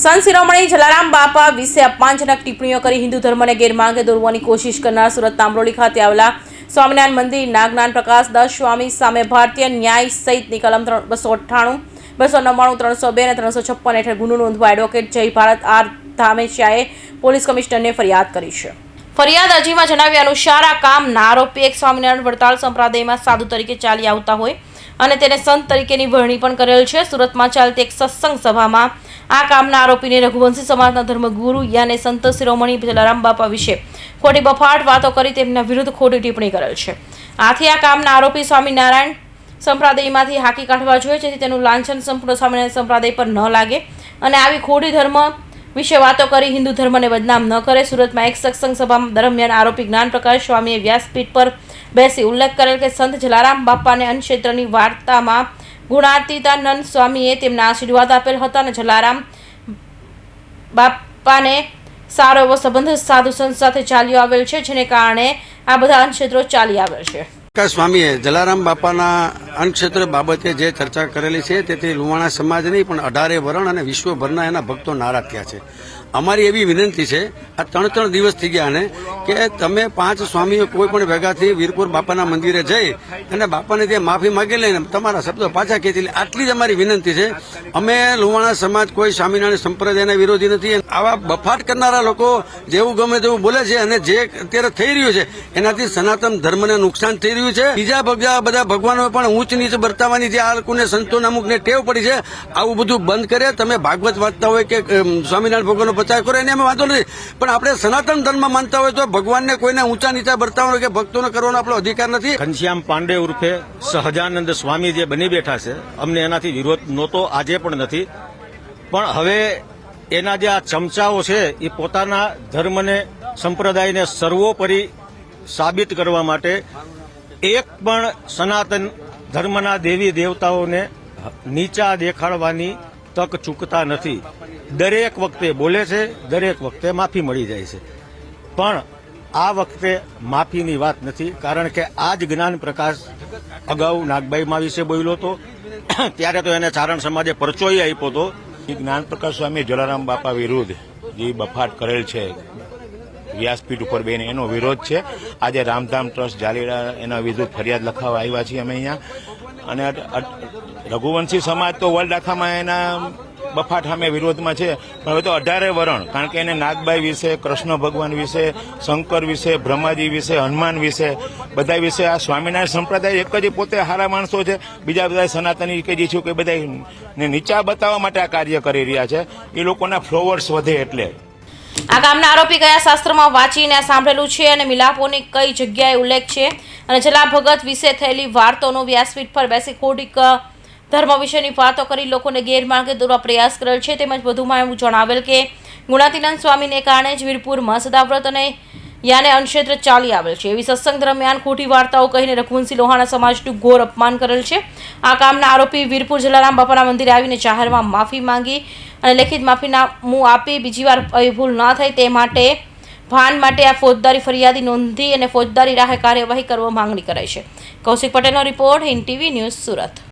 સંત શિરોમણી જલારામ બાપા વિશે અપમાનજનક ટિપ્પણીઓ કરી હિન્દુ ધર્મને ગેરમાર્ગે દોરવાની કોશિશ કરનાર સુરતના અમરોલી ખાતે આવેલા સ્વામિનારાયણ મંદિરના જ્ઞાન પ્રકાશ દસ સ્વામી સામે ભારતીય ન્યાય સહિતની કલમ 298, 299, 302 અને 356 હેઠળ ગુનો નોંધવા એડવોકેટ જય ભારત આર ધામેશિયાએ પોલીસ કમિશનરને ફરિયાદ કરી છે। ફરિયાદ અરજીમાં જણાવ્યા અનુસાર આ કામના આરોપી એક સ્વામિનારાયણ વડતાલ સંપ્રદાયમાં સાધુ તરીકે ચાલી આવતા હોય અને તેને સંત તરીકેની વરણી પણ કરેલ છે। સુરતમાં ચાલતી એક સત્સંગ સભામાં આ કામના આરોપીને રઘુવંશી સમાજના ધર્મગુરુ યાને સંત શિરોમણી જલારામ બાપા વિશે ખોટી બફાટ વાતો કરી તેમના વિરુદ્ધ ખોટી ટિપ્પણી કરેલ છે। આથી આ કામના આરોપી સ્વામિનારાયણ સંપ્રદાયમાંથી હાકી કાઢવા જોઈએ જેથી તેનું લાંછન સંપૂર્ણ સ્વામિનારાયણ સંપ્રદાય પર ન લાગે અને આવી ખોટી ધર્મ વિશે વાતો કરી હિન્દુ ધર્મને બદનામ ન કરે। સુરતમાં એક સત્સંગ સભા દરમિયાન આરોપી જ્ઞાન પ્રકાશ સ્વામીએ વ્યાસપીઠ પર બેસી ઉલ્લેખ કરેલ કે સંત જલારામ બાપાને અન્નક્ષેત્રની વાર્તામાં ગુણાતીતાનંદ સ્વામીએ તેમના આશીર્વાદ આપેલ હતા અને જલારામ બાપાને સારો એવો સંબંધ સાધુ સંત સાથે ચાલ્યો આવેલ છે જેને કારણે આ બધા અન્નક્ષેત્રો ચાલી આવેલ છે। સ્વામીએ જલારામ બાપાના અન્નક્ષેત્ર બાબતે જે ચર્ચા કરેલી છે તેથી લુવાણા સમાજ નહીં પણ 18 વરણ અને વિશ્વભરના એના ભક્તો નારાજ થયા છે। અમારી એવી વિનંતી છે, આ 3 દિવસ થઈ ગયા ને કે તમે 5 સ્વામીઓ કોઈ પણ ભેગાથી વીરપુર બાપાના મંદિરે જઈ અને બાપાને ત્યાં માફી માગી લઈને તમારા શબ્દો પાછા ખેંચી લે, આટલી જ અમારી વિનંતી છે। અમે લુવાણા સમાજ કોઈ સ્વામિનારાયણ સંપ્રદાયના વિરોધી નથી। આવા બફાટ કરનારા લોકો જેવું ગમે તેવું બોલે છે અને જે અત્યારે થઈ રહ્યું છે એનાથી સનાતન ધર્મને નુકસાન થઈ રહ્યું છે। બીજા બધા ભગવાનો પણ ઊંચ નીચ વર્તાવાની જે આ લોકોને સંતોના અમુકને ટેવ પડી છે, આવું બધું બંધ કરે। તમે ભાગવત વાંચતા હોય કે સ્વામિનારાયણ ભગવાનનો પ્રચાર કરો એને અમે વાંધો નથી, પણ આપણે સનાતન ધર્મ માનતા હોય તો ભગવાનને કોઈને ઊંચા નીચા વર્તાવવાનો કે ભક્તોને કરવાનો આપણો અધિકાર નથી। ઘનશ્યામ પાંડે ઉર્ફે સહજાનંદ સ્વામી જે બની બેઠા છે, અમને એનાથી વિરોધ નહોતો, આજે પણ નથી, પણ હવે એના જે આ ચમચાઓ છે એ પોતાના ધર્મને સંપ્રદાયને સર્વોપરી સાબિત કરવા માટે એક પણ સનાતન ધર્મના દેવી દેવતાઓને નીચા દેખાડવાની તક ચૂકતા નથી। દરેક વખતે બોલે છે, દરેક વખતે માફી મળી જાય છે, પણ આ વખતે માફીની વાત નથી, કારણ કે આ જ જ્ઞાન પ્રકાશ અગાઉ નાગબાઈમાં વિશે બોલ્યો હતો ત્યારે તો એને ચારણ સમાજે પરચોય આપ્યો હતો। જ્ઞાન પ્રકાશ સ્વામી જલારામ બાપા વિરુદ્ધ જે બફાટ કરેલ છે વ્યાસપીઠ ઉપર બેન એનો વિરોધ છે। આજે રામધામ ટ્રસ્ટ જાલીડા એના વિરુદ્ધ ફરિયાદ લખાવવા આવ્યા છીએ અમે અહીંયા, અને રઘુવંશી સમાજ તો વર્લ્ડ આખામાં એના બફાટ સામે વિરોધમાં છે, પણ હવે તો 18 વરણ, કારણ કે એને નાગબાઈ વિશે, કૃષ્ણ ભગવાન વિશે, શંકર વિશે, બ્રહ્માજી વિશે, હનુમાન વિશે, બધા વિશે આ સ્વામિનારાયણ સંપ્રદાય એક જ પોતે સારા માણસો છે, બીજા બધા સનાતની કે જે છે કે બધાને નીચા બતાવવા માટે આ કાર્ય કરી રહ્યા છે, એ લોકોના ફ્લોવર્સ વધે એટલે। આ કામના આરોપી કયા શાસ્ત્રમાં વાંચીને સાંભળેલું છે અને મિલાપોની કઈ જગ્યાએ ઉલ્લેખ છે અને જલા ભગત વિશે થયેલી વાર્તાનો વ્યાસપીઠ પર બેસી ખોટી ધર્મ વિશેની વાતો કરી લોકોને ગેરમાર્ગે દોરવા પ્રયાસ કરેલ છે। તેમજ વધુમાં એવું જણાવેલ કે ગુણાતીનંદ સ્વામીને કારણે જ વીરપુરમાં સદાવ્રત અને યાને અન્નક્ષેત્ર ચાલી આવેલ છે એવી સત્સંગ દરમિયાન ખોટી વાર્તાઓ કહીને રઘુવંશી લોહાણા સમાજનું ઘોર અપમાન કરેલ છે। આ કામના આરોપી વીરપુર જલારામ બાપાના મંદિરે આવીને જાહેરમાં માફી માંગી અને લેખિત માફીનામું આપી બીજી વાર આવી ભૂલ ન થાય તે માટે ભાન માટે આ ફોજદારી ફરિયાદી નોંધી અને ફોજદારી રાહે કાર્યવાહી કરવા માંગણી કરાઈ છે। કૌશિક પટેલનો report, Hind TV news, Surat.